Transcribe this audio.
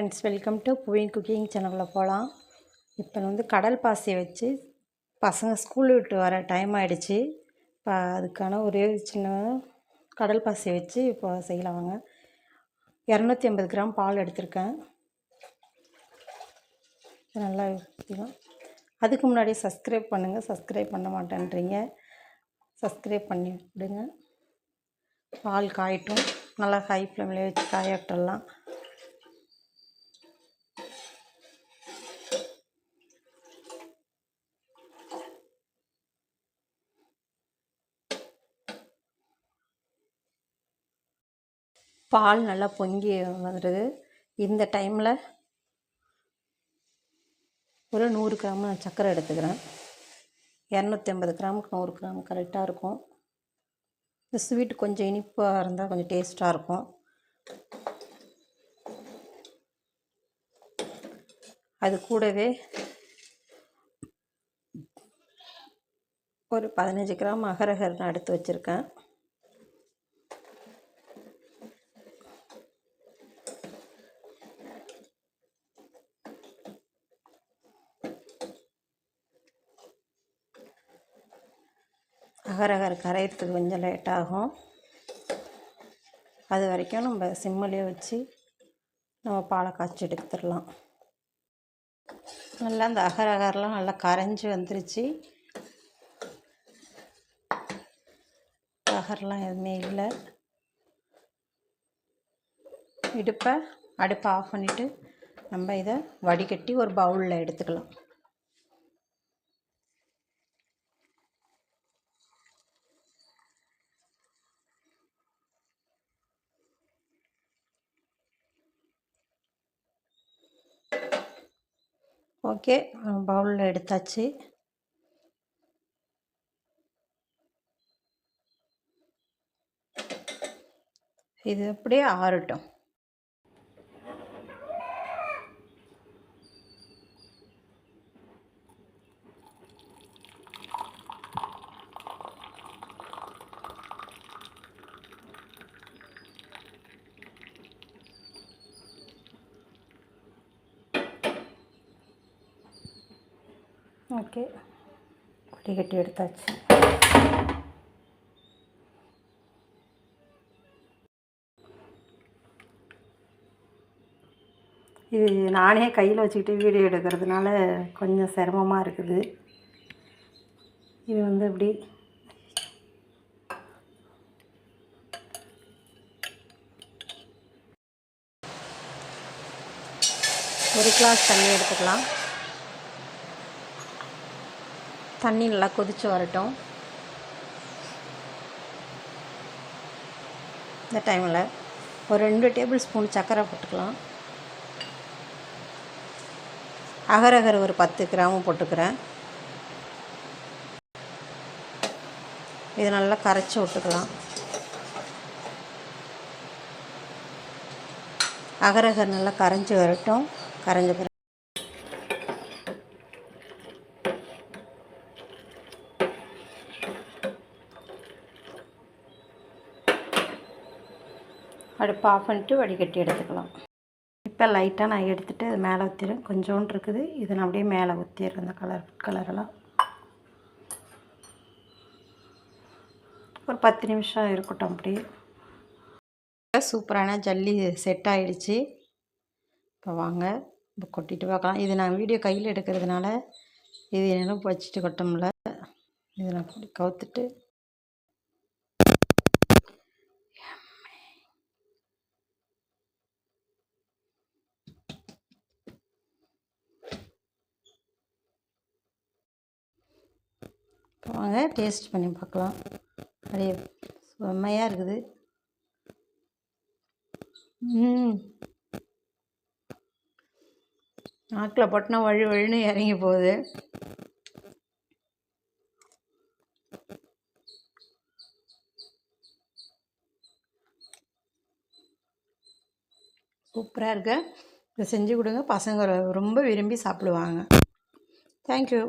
Friends, welcome to புவின் cooking சேனலில் போகலாம். இப்போ வந்து கடல் பாசி வச்சு பசங்க ஸ்கூல் விட்டு வர டைம் ஆகிடுச்சு. இப்போ அதுக்கான ஒரே சின்ன கடல் பாசி வச்சு இப்போ செய்யலாம் வாங்க. 250 கிராம் பால் எடுத்திருக்கேன். நல்லா ஊற்றிக்கலாம். அதுக்கு முன்னாடி சப்ஸ்கிரைப் பண்ணுங்கள். சப்ஸ்கிரைப் பண்ண மாட்டேன்றீங்க, சப்ஸ்கிரைப் பண்ணி விடுங்க. பால் காயட்டும். நல்லா ஹை ஃப்ளேம்லேயே வச்சு காயட்டலாம். பால் நல்லா பொங்கி வந்துடுது. இந்த டைமில் ஒரு 100 கிராம் சர்க்கரை எடுத்துக்கிறேன். 250 கிராமுக்கு 100 கிராம் கரெக்டாக இருக்கும். இந்த ஸ்வீட் கொஞ்சம் இனிப்பாக இருந்தால் கொஞ்சம் டேஸ்ட்டாக இருக்கும். அது கூடவே ஒரு 15 கிராம் அகரகர் நான் எடுத்து வச்சுருக்கேன். அகரகர் கரையிறதுக்கு கொஞ்சம் லேட்டாகும். அது வரைக்கும் நம்ம சிம்மிலே வச்சு நம்ம பாலை காய்ச்சி எடுத்துடலாம். நல்லா அந்த அகரகர்லாம் நல்லா கரைஞ்சி வந்துருச்சு. அகரெலாம் எதுவுமே இல்லை. அடுப்பை ஆஃப் பண்ணிவிட்டு நம்ம இதை வடிகட்டி ஒரு பவுலில் எடுத்துக்கலாம். ஓகே, பவுலில் எடுத்தாச்சு. இது அப்படியே ஆறட்டும். ஓகே, வடிகட்டி எடுத்தாச்சு. இது நானே கையில் வச்சுக்கிட்டு வீடியோ எடுக்கிறதுனால கொஞ்சம் சிரமமாக இருக்குது. இது வந்து இப்படி ஒரு கிளாஸ் தண்ணி எடுத்துக்கலாம். தண்ணி நல்லா கொதித்து வரட்டும். இந்த டைமில் ஒரு 2 டேபிள் ஸ்பூன் சர்க்கரை போட்டுக்கலாம். அகரகர் ஒரு 10 கிராம் போட்டுக்கிறேன். இது நல்லா கரைச்சி விட்டுக்கலாம். அகரகர் நல்லா கரைஞ்சி வரட்டும். கரைஞ்ச பிறகு அடுப்பு ஆஃப் பண்ணிட்டு வடிகட்டி எடுத்துக்கலாம். இப்போ லைட்டாக நான் எடுத்துகிட்டு அது மேலே ஊற்றிடுறேன். கொஞ்சோண்டு இருக்குது, இதை நான் அப்படியே மேலே ஊற்றிடுறேன். இந்த கலரெல்லாம் ஒரு 10 நிமிஷம் இருக்கட்டும். அப்படியே சூப்பரான ஜல்லி செட் ஆகிடுச்சு. இப்போ வாங்க இப்போ கொட்டிட்டு பார்க்கலாம். இது நான் வீடியோ கையில் எடுக்கிறதுனால இது என்னென்ன வச்சுட்டு கொட்டோம்ல, இதை நான் கவுத்துட்டு வாங்க டேஸ்ட் பண்ணி பார்க்கலாம். அப்படியே செம்மையாக இருக்குது. நாக்கில் போட்டினா வழுன்னு இறங்கி போகுது. சூப்பராக இருக்கு. இதை செஞ்சு கொடுங்க, பசங்க ரொம்ப விரும்பி சாப்பிடுவாங்க. தேங்க்யூ.